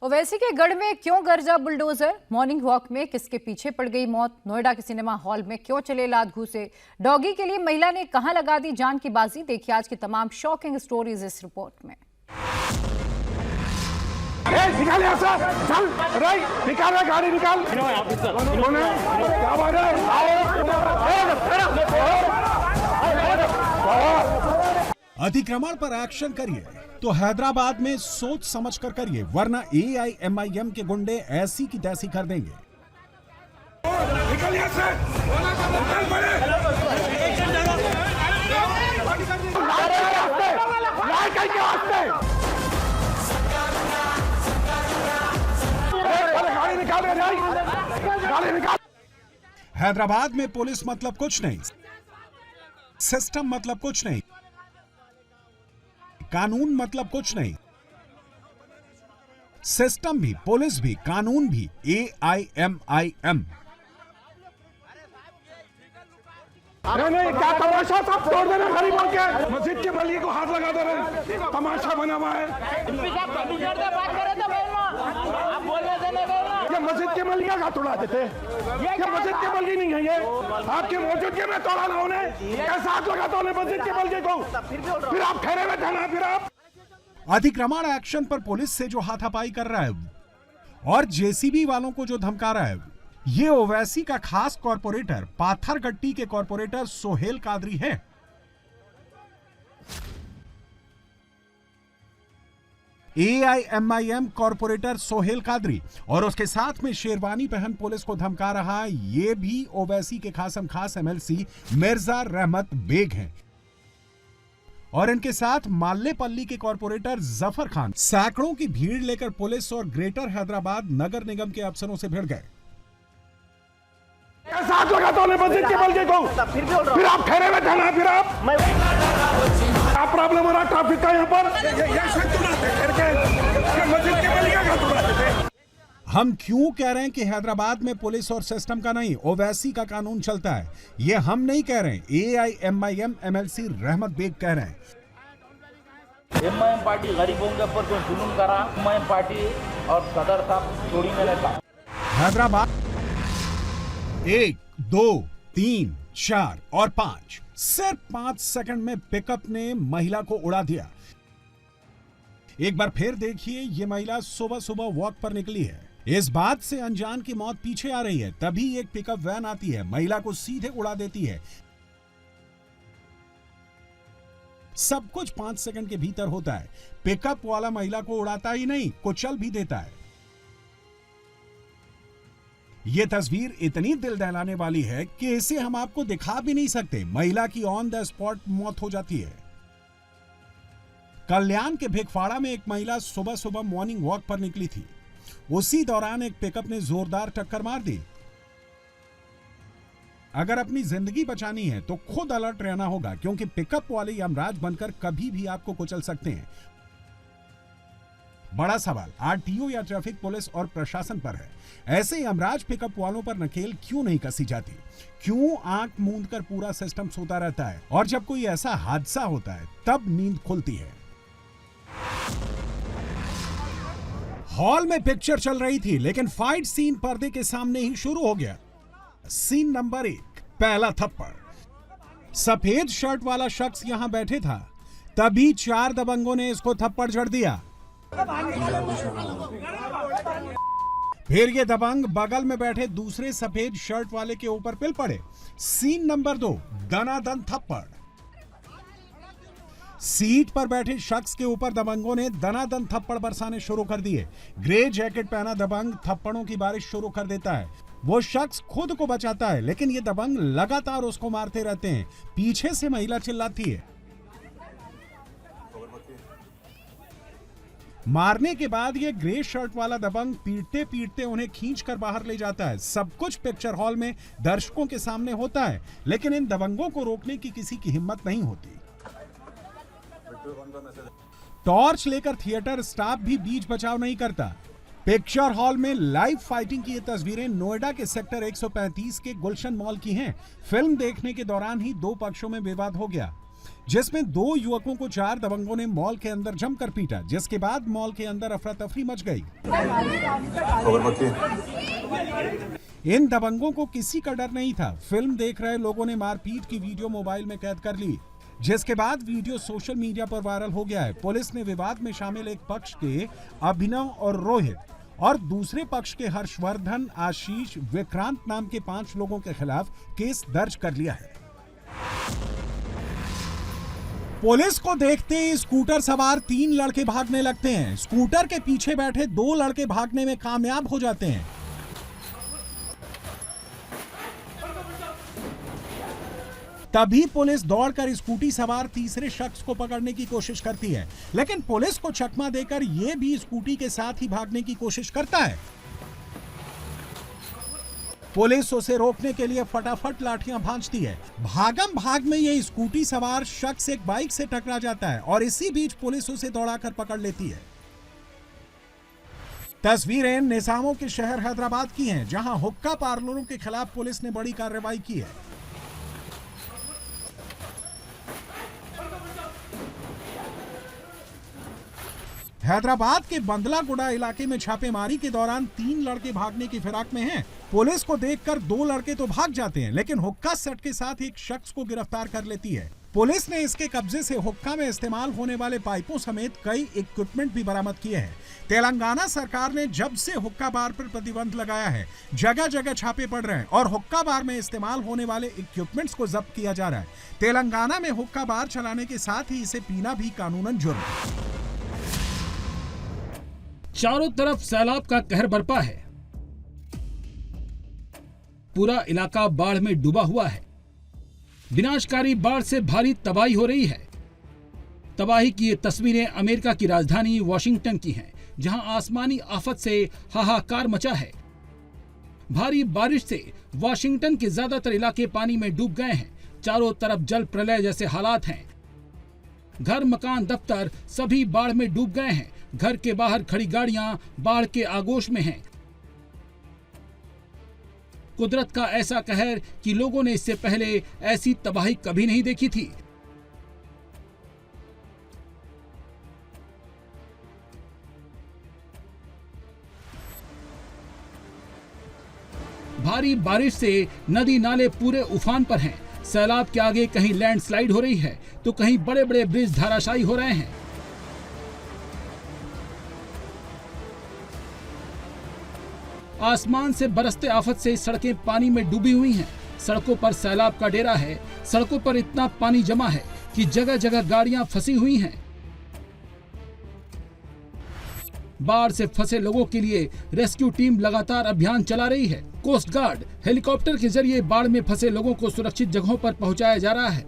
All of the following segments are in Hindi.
ओवैसी के गढ़ में क्यों गरजा बुलडोजर? मॉर्निंग वॉक में किसके पीछे पड़ गई मौत? नोएडा के सिनेमा हॉल में क्यों चले लात घूसे? डॉगी के लिए महिला ने कहां लगा दी जान की बाजी? देखिए आज की तमाम शॉकिंग स्टोरीज इस रिपोर्ट में। निकाल यहाँ से, चल निकाल गाड़ी निकाल। क्या बात है? अतिक्रमण पर एक्शन करिए तो हैदराबाद में सोच समझ कर करिए, वरना AIMIM के गुंडे ऐसी की तैसी कर देंगे। निकल यहाँ से, गाड़ी निकाल। हैदराबाद में पुलिस मतलब कुछ नहीं, सिस्टम मतलब कुछ नहीं, कानून मतलब कुछ नहीं। सिस्टम भी, पुलिस भी, कानून भी, AIMIM। नहीं क्या तमाशा, सब तोड़ देना गरीबों के। मस्जिद के बल्ली को हाथ लगा दे रहे, तमाशा बना हुआ है। ये मस्जिद के मलिया का तोड़ा देते, ये मस्जिद के बल्ली नहीं है, ये आपके मौजूदगी में तोड़ा ना उन्हें, कैसा हाथ लगाता उन्हें मस्जिद के बल्ली को, फिर आप ठहरे हुए थे ना, फिर आप। अतिक्रमण एक्शन पर पुलिस से जो हाथापाई कर रहा है और JCB वालों को जो धमका रहा है, ये ओवैसी का खास कॉर्पोरेटर पाथरगट्टी के कॉर्पोरेटर सोहेल कादरी है। AIMIM कॉर्पोरेटर सोहेल कादरी और उसके साथ में शेरवानी पहन पुलिस को धमका रहा है, ये भी ओवैसी के खासम खास MLC मिर्जा रहमत बेग हैं। और इनके साथ माल्लेपल्ली के कॉर्पोरेटर जफर खान सैकड़ों की भीड़ लेकर पुलिस और ग्रेटर हैदराबाद नगर निगम के अफसरों से भिड़ गए। कैसा हाथ लगाता उन्हें मस्जिद के बल्ली को, फिर आप ठहरे हुए थे ना, फिर आप। क्या प्रॉब्लम हो रहा ट्रैफिक का यहाँ पर? मस्जिद के बल्लियां का तोड़ा देते। हम क्यों कह रहे हैं कि हैदराबाद में पुलिस और सिस्टम का नहीं, ओवैसी का कानून चलता है? ये हम नहीं कह रहे हैं, AIMIM MLC रहमत बेग कह रहे हैं। MIM पार्टी गरीबों के ऊपर जो जुल्म करा, MIM पार्टी और सदर साहब छोड़ी मैंने कहा। हैदराबाद 1, 2, 3, 4 और 5, सिर्फ 5 सेकंड में पिकअप ने महिला को उड़ा दिया। एक बार फिर देखिए, ये महिला सुबह सुबह वॉक पर निकली है, इस बात से अनजान की मौत पीछे आ रही है, तभी एक पिकअप वैन आती है, महिला को सीधे उड़ा देती है। सब कुछ 5 सेकंड के भीतर होता है। पिकअप वाला महिला को उड़ाता ही नहीं, कुचल भी देता है। यह तस्वीर इतनी दिल दहलाने वाली है कि इसे हम आपको दिखा भी नहीं सकते। महिला की ऑन द स्पॉट मौत हो जाती है। कल्याण के भिखवाड़ा में एक महिला सुबह सुबह मॉर्निंग वॉक पर निकली थी, उसी दौरान एक पिकअप ने जोरदार टक्कर मार दी। अगर अपनी जिंदगी बचानी है तो खुद अलर्ट रहना होगा, क्योंकि पिकअप वाले यमराज बनकर कभी भी आपको कुचल सकते हैं। बड़ा सवाल RTO या ट्रैफिक पुलिस और प्रशासन पर है। ऐसे यमराज पिकअप वालों पर नकेल क्यों नहीं कसी जाती? क्यों आंख मूंद कर पूरा सिस्टम सोता रहता है और जब कोई ऐसा हादसा होता है तब नींद खुलती है? हॉल में पिक्चर चल रही थी, लेकिन फाइट सीन पर्दे के सामने ही शुरू हो गया। सीन नंबर 1, पहला थप्पड़। सफेद शर्ट वाला शख्स यहां बैठे था, तभी 4 दबंगों ने इसको थप्पड़ जड़ दिया। फिर ये दबंग बगल में बैठे दूसरे सफेद शर्ट वाले के ऊपर पिल पड़े। सीन नंबर 2, दनादन थप्पड़। सीट पर बैठे शख्स के ऊपर दबंगों ने दनादन थप्पड़ बरसाने शुरू कर दिए। ग्रे जैकेट पहना दबंग थप्पड़ों की बारिश शुरू कर देता है। वो शख्स खुद को बचाता है, लेकिन ये दबंग लगातार उसको मारते रहते हैं। पीछे से महिला चिल्लाती है। मारने के बाद ये ग्रे शर्ट वाला दबंग पीटते पीटते उन्हें खींचकर बाहर ले जाता है। सब कुछ पिक्चर हॉल में दर्शकों के सामने होता है, लेकिन इन दबंगों को रोकने की किसी की हिम्मत नहीं होती। टॉर्च लेकर थिएटर स्टाफ भी बीच बचाव नहीं करता। पिक्चर हॉल में लाइव फाइटिंग की ये तस्वीरें नोएडा के सेक्टर 135 के गुलशन मॉल की हैं। फिल्म देखने के दौरान ही 2 पक्षों में विवाद हो गया। जिसमें 2 युवकों को 4 दबंगों ने मॉल के अंदर जमकर पीटा, जिसके बाद मॉल के अंदर अफरा तफरी मच गई। इन दबंगों को किसी का डर नहीं था। फिल्म देख रहे लोगों ने मारपीट की वीडियो मोबाइल में कैद कर ली, जिसके बाद वीडियो सोशल मीडिया पर वायरल हो गया है। पुलिस ने विवाद में शामिल एक पक्ष के अभिनव और रोहित और दूसरे पक्ष के हर्षवर्धन, आशीष, विक्रांत नाम के 5 लोगों के खिलाफ केस दर्ज कर लिया है। पुलिस को देखते ही स्कूटर सवार 3 लड़के भागने लगते हैं। स्कूटर के पीछे बैठे 2 लड़के भागने में कामयाब हो जाते हैं। तभी पुलिस दौड़कर स्कूटी सवार तीसरे शख्स को पकड़ने की कोशिश करती है, लेकिन पुलिस को चकमा देकर यह भी स्कूटी के साथ ही भागने की कोशिश करता है। पुलिस उसे रोकने के लिए फटाफट लाठियां भांजती है। भागम भाग में यह स्कूटी सवार शख्स एक बाइक से टकरा जाता है और इसी बीच पुलिस उसे दौड़ाकर पकड़ लेती है। तस्वीरें निजामों के शहर हैदराबाद की हैं, जहां हुक्का पार्लरों के खिलाफ पुलिस ने बड़ी कार्रवाई की है। हैदराबाद के बंदलागुड़ा इलाके में छापेमारी के दौरान 3 लड़के भागने की फिराक में हैं। पुलिस को देखकर 2 लड़के तो भाग जाते हैं, लेकिन हुक्का सेट के साथ एक शख्स को गिरफ्तार कर लेती है। पुलिस ने इसके कब्जे से हुक्का में इस्तेमाल होने वाले पाइपों समेत कई इक्विपमेंट भी बरामद किए हैं। तेलंगाना सरकार ने जब से हुक्का बार पर प्रतिबंध लगाया है, जगह जगह छापे पड़ रहे हैं और हुक्का बार में इस्तेमाल होने वाले इक्विपमेंट्स को जब्त किया जा रहा है। तेलंगाना में हुक्का बार चलाने के साथ ही इसे पीना भी कानूनन जुर्म है। चारों तरफ सैलाब का कहर बरपा है। पूरा इलाका बाढ़ में डूबा हुआ है। विनाशकारी बाढ़ से भारी तबाही हो रही है। तबाही की ये तस्वीरें अमेरिका की राजधानी वॉशिंगटन की हैं, जहां आसमानी आफत से हाहाकार मचा है। भारी बारिश से वॉशिंगटन के ज्यादातर इलाके पानी में डूब गए हैं। चारों तरफ जल प्रलय जैसे हालात हैं। घर, मकान, दफ्तर सभी बाढ़ में डूब गए हैं। घर के बाहर खड़ी गाड़ियां बाढ़ के आगोश में हैं। कुदरत का ऐसा कहर कि लोगों ने इससे पहले ऐसी तबाही कभी नहीं देखी थी। भारी बारिश से नदी नाले पूरे उफान पर हैं। सैलाब के आगे कहीं लैंडस्लाइड हो रही है तो कहीं बड़े बड़े ब्रिज धराशायी हो रहे हैं। आसमान से बरसते आफत से सड़कें पानी में डूबी हुई हैं। सड़कों पर सैलाब का डेरा है। सड़कों पर इतना पानी जमा है कि जगह जगह गाड़ियां फंसी हुई हैं। बाढ़ से फंसे लोगों के लिए रेस्क्यू टीम लगातार अभियान चला रही है। कोस्ट गार्ड हेलीकॉप्टर के जरिए बाढ़ में फंसे लोगों को सुरक्षित जगहों पर पहुंचाया जा रहा है।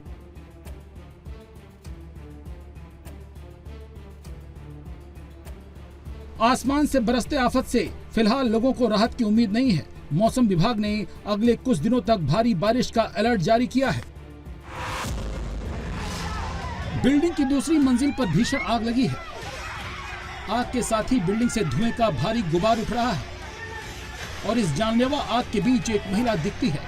आसमान से बरसते आफत से फिलहाल लोगों को राहत की उम्मीद नहीं है। मौसम विभाग ने अगले कुछ दिनों तक भारी बारिश का अलर्ट जारी किया है। बिल्डिंग की दूसरी मंजिल पर भीषण आग लगी है। आग के साथ ही बिल्डिंग से धुएं का भारी गुबार उठ रहा है और इस जानलेवा आग के बीच एक महिला दिखती है।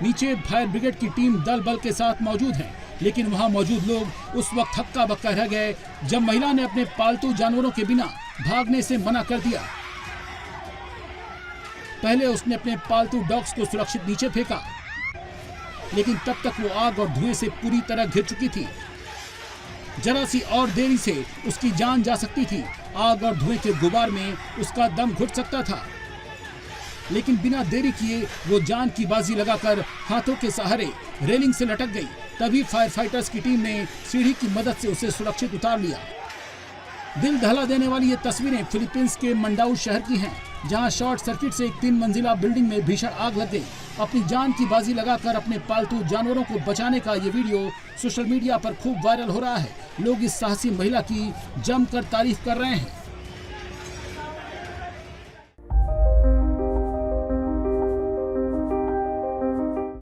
नीचे फायर ब्रिगेड की टीम दल बल के साथ मौजूद है, लेकिन वहां मौजूद लोग उस वक्त हक्का बक्का रह गए जब महिला ने अपने पालतू जानवरों के बिना भागने से मना कर दिया। पहले उसने अपने पालतू डॉग्स को सुरक्षित नीचे फेंका, लेकिन तब तक वो आग और धुएं से पूरी तरह घिर चुकी थी। जरा सी और देरी से उसकी जान जा सकती थी। आग और धुएं के गुबार में उसका दम घुट सकता था, लेकिन बिना देरी किए वो जान की बाजी लगाकर हाथों के सहारे रेलिंग से लटक गई। तभी फायर फाइटर्स की टीम ने सीढ़ी की मदद से उसे सुरक्षित उतार लिया। दिल दहला देने वाली ये तस्वीरें फिलीपींस के मंडाउ शहर की हैं, जहां शॉर्ट सर्किट से एक 3 मंजिला बिल्डिंग में भीषण आग लग गई। अपनी जान की बाजी लगाकर अपने पालतू जानवरों को बचाने का ये वीडियो सोशल मीडिया पर खूब वायरल हो रहा है। लोग इस साहसी महिला की जमकर तारीफ कर रहे हैं।